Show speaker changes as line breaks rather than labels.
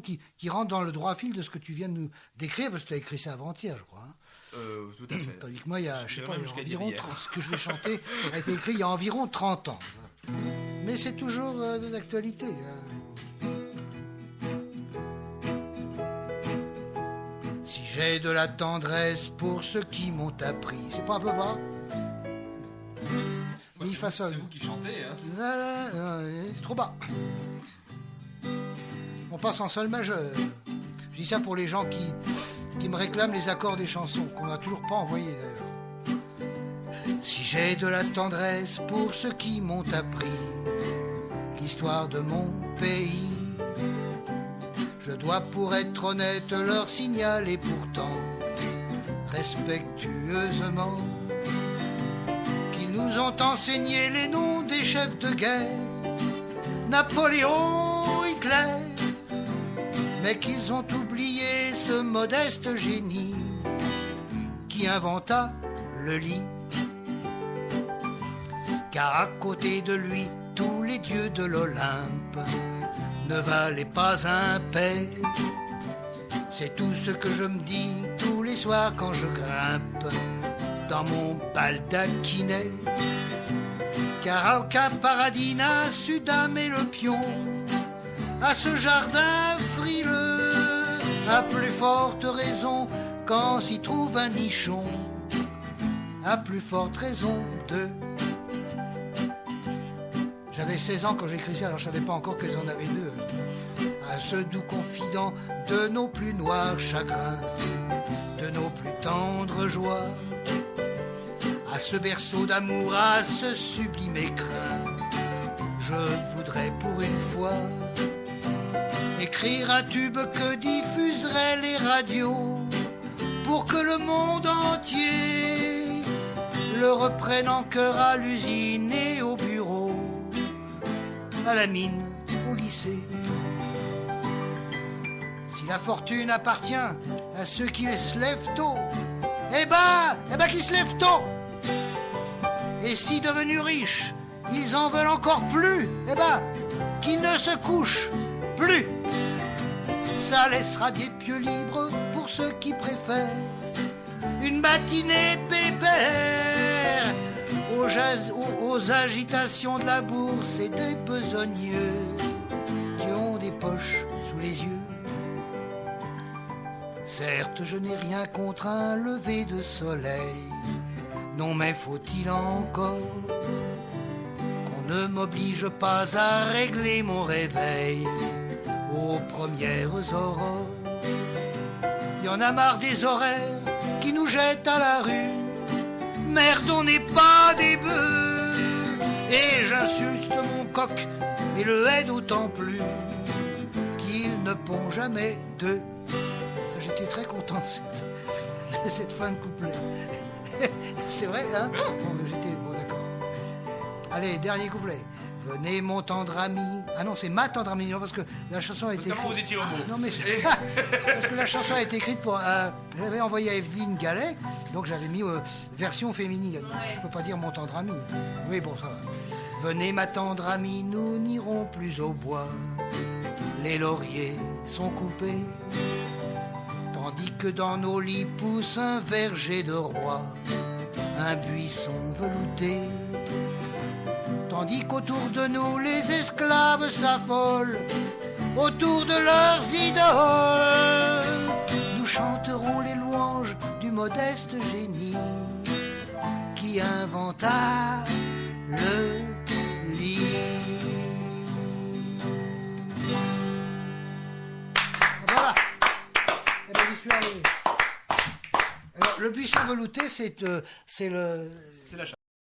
qui rentre dans le droit fil de ce que tu viens de nous décrire, parce que tu as écrit ça avant-hier, je crois. Hein.
Tout à fait.
Tandis que moi, il y a environ
hier.
ce que je vais chanter a été écrit il y a environ 30 ans. Mais c'est toujours d'actualité. Hein. Si j'ai de la tendresse pour ceux qui m'ont appris, c'est pas un peu bas? Mi fa sol.
C'est vous qui chantez, hein.
C'est trop bas. On passe en sol majeur. Je dis ça pour les gens qui me réclament les accords des chansons, qu'on n'a toujours pas envoyés d'ailleurs. Si j'ai de la tendresse pour ceux qui m'ont appris l'histoire de mon pays, je dois pour être honnête leur signaler pourtant respectueusement qu'ils nous ont enseigné les noms des chefs de guerre, Napoléon, Hitler, mais qu'ils ont oublié ce modeste génie qui inventa le lit. Car à côté de lui, tous les dieux de l'Olympe ne valaient pas un pet. C'est tout ce que je me dis tous les soirs quand je grimpe dans mon baldaquinet. Car aucun paradis n'a su damer le pion à ce jardin frileux, à plus forte raison quand s'y trouve un nichon, à plus forte raison de... J'avais 16 ans quand j'écris ça, alors je savais pas encore qu'elles en avaient deux. À ce doux confident de nos plus noirs chagrins, de nos plus tendres joies, à ce berceau d'amour, à ce sublime écrin, je voudrais pour une fois écrire un tube que diffuseraient les radios pour que le monde entier le reprenne en chœur à l'usine et au bureau, à la mine, au lycée. Si la fortune appartient à ceux qui se lèvent tôt, eh ben qu'ils se lèvent tôt. Et si devenus riches, ils en veulent encore plus, eh ben qu'ils ne se couchent plus. Ça laissera des pieux libres pour ceux qui préfèrent une matinée pépère aux agitations de la bourse et des besogneux qui ont des poches sous les yeux. Certes, je n'ai rien contre un lever de soleil, non mais faut-il encore qu'on ne m'oblige pas à régler mon réveil aux premières aurores. Y en a marre des horaires qui nous jettent à la rue. Merde, on n'est pas des bœufs. Et j'insulte mon coq et le hais d'autant plus qu'il ne pond jamais d'œufs. J'étais très content de cette fin de couplet. C'est vrai, hein? Bon, d'accord. Allez, dernier couplet. Venez mon tendre ami. Ah non, c'est ma tendre amie, non, parce que la chanson a été écrite...
Comment vous étiez homo?
Non, mais parce que la chanson a été écrite pour... j'avais envoyé à Evelyne Gallet, donc j'avais mis version féminine. Je peux pas dire mon tendre ami. Oui, bon, ça va. Venez ma tendre amie, nous n'irons plus au bois. Les lauriers sont coupés, tandis que dans nos lits pousse un verger de roi, un buisson velouté. Tandis qu'autour de nous les esclaves s'affolent autour de leurs idoles, nous chanterons les louanges du modeste génie qui inventa le lit. Voilà. Eh bien, j'y suis allé. Alors, le buisson velouté, c'est la